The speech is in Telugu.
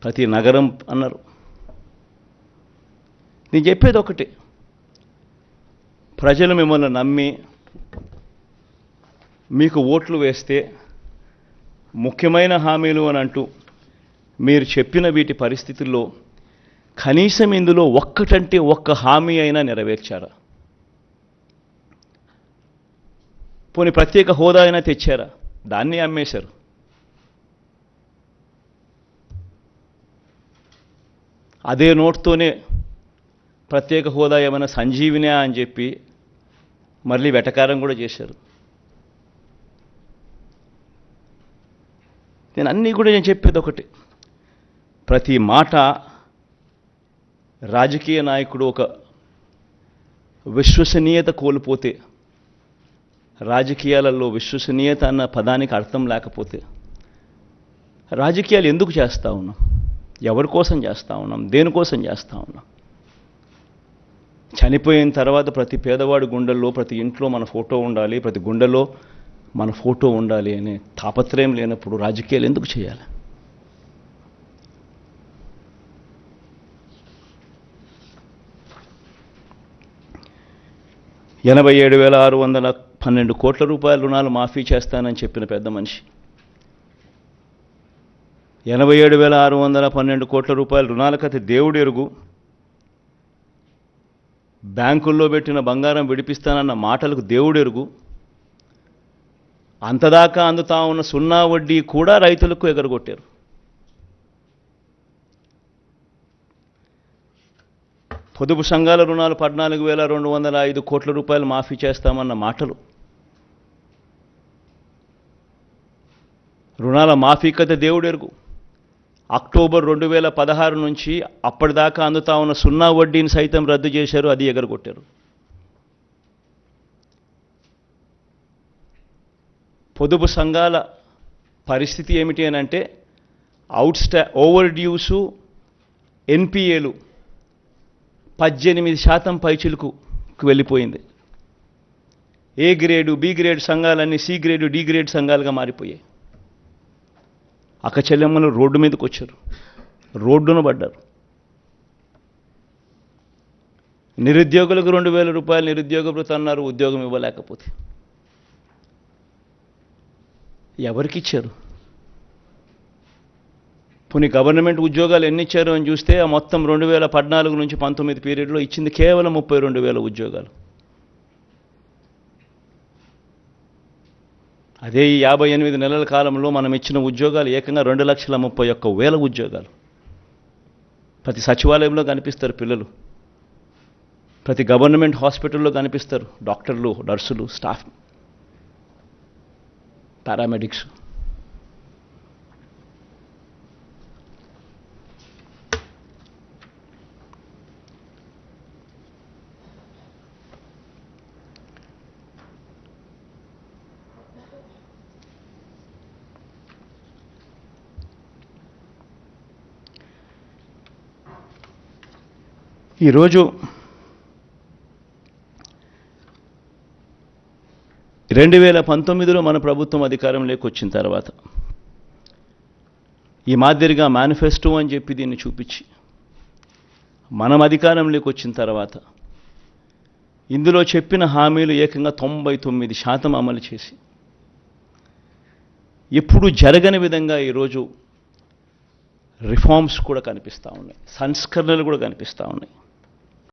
ప్రతి నగరం అన్నారు. నేను చెప్పేది ఒకటి, ప్రజలు మిమ్మల్ని నమ్మి మీకు ఓట్లు వేస్తే ముఖ్యమైన హామీలు అని అంటూ మీరు చెప్పిన వీటి పరిస్థితుల్లో కనీసం ఇందులో ఒక్కటంటే ఒక్క హామీ అయినా నెరవేర్చారా? పోనీ ప్రత్యేక హోదా అయినా తెచ్చారా? దాన్ని అమ్మేశారు. అదే నోట్తోనే ప్రత్యేక హోదా ఏమైనా సంజీవినా అని చెప్పి మళ్ళీ వెటకారం కూడా చేశారు. నేను చెప్పేది ఒకటి, ప్రతి మాట రాజకీయ నాయకుడు ఒక విశ్వసనీయత కోల్పోతే, రాజకీయాలలో విశ్వసనీయత అన్న పదానికి అర్థం లేకపోతే రాజకీయాలు ఎందుకు చేస్తూ ఉన్నాం? ఎవరి కోసం చేస్తూ ఉన్నాం? దేనికోసం చేస్తూ ఉన్నాం? చనిపోయిన తర్వాత ప్రతి పేదవాడి గుండెల్లో, ప్రతి ఇంట్లో మన ఫోటో ఉండాలి, ప్రతి గుండెలో మన ఫోటో ఉండాలి అనే తాపత్రయం లేనప్పుడు రాజకీయాలు ఎందుకు చేయాలి? ₹87,612 కోట్ల రుణాలు మాఫీ చేస్తానని చెప్పిన పెద్ద మనిషి 87,612 కోట్ల రూపాయల రుణాల కథ దేవుడు ఎరుగు. బ్యాంకుల్లో పెట్టిన బంగారం విడిపిస్తానన్న మాటలకు దేవుడు ఎరుగు. అంతదాకా అందుతా ఉన్న సున్నా వడ్డీ కూడా రైతులకు ఎగరగొట్టారు. పొదుపు సంఘాల రుణాలు 14,205 కోట్ల రూపాయలు మాఫీ చేస్తామన్న మాటలు, రుణాల మాఫీ కథ దేవుడు ఎరుగు. అక్టోబర్ 2016 నుంచి అప్పటిదాకా అందుతా ఉన్న సున్నా వడ్డీని సైతం రద్దు చేశారు, అది ఎగరగొట్టారు. పొదుపు సంఘాల పరిస్థితి ఏమిటి అని అంటే ఓవర్ డ్యూసు ఎన్పిఏలు 18% పైచిలుకు వెళ్ళిపోయింది. ఏ గ్రేడు, బి గ్రేడ్ సంఘాలన్నీ సి గ్రేడు, డి గ్రేడ్ సంఘాలుగా మారిపోయాయి. అక్కచెల్లెమ్మలు రోడ్డు మీదకి వచ్చారు, రోడ్డున పడ్డారు. నిరుద్యోగులకు 2,000 రూపాయలు నిరుద్యోగ భృతి అన్నారు, ఉద్యోగం ఇవ్వలేకపోతే. ఎవరికి ఇచ్చారు? పోనీ గవర్నమెంట్ ఉద్యోగాలు ఎన్ని ఇచ్చారు అని చూస్తే ఆ మొత్తం 2014 నుంచి 19 పీరియడ్లో ఇచ్చింది కేవలం 32,000 ఉద్యోగాలు. అదే ఈ 58 నెలల కాలంలో మనం ఇచ్చిన ఉద్యోగాలు ఏకంగా 2,31,000 ఉద్యోగాలు. ప్రతి సచివాలయంలో కనిపిస్తారు పిల్లలు, ప్రతి గవర్నమెంట్ హాస్పిటల్లో కనిపిస్తారు డాక్టర్లు, నర్సులు, స్టాఫ్, పారామెడిక్స్. ఈరోజు 2019లో మన ప్రభుత్వం అధికారంలోకి వచ్చిన తర్వాత ఈ మాదిరిగా మేనిఫెస్టో అని చెప్పి దీన్ని చూపించి మనం అధికారంలోకి వచ్చిన తర్వాత ఇందులో చెప్పిన హామీలు ఏకంగా 99% అమలు చేసి ఎప్పుడు జరగని విధంగా ఈరోజు రిఫార్మ్స్ కూడా కనిపిస్తూ ఉన్నాయి, సంస్కరణలు కూడా కనిపిస్తూ ఉన్నాయి.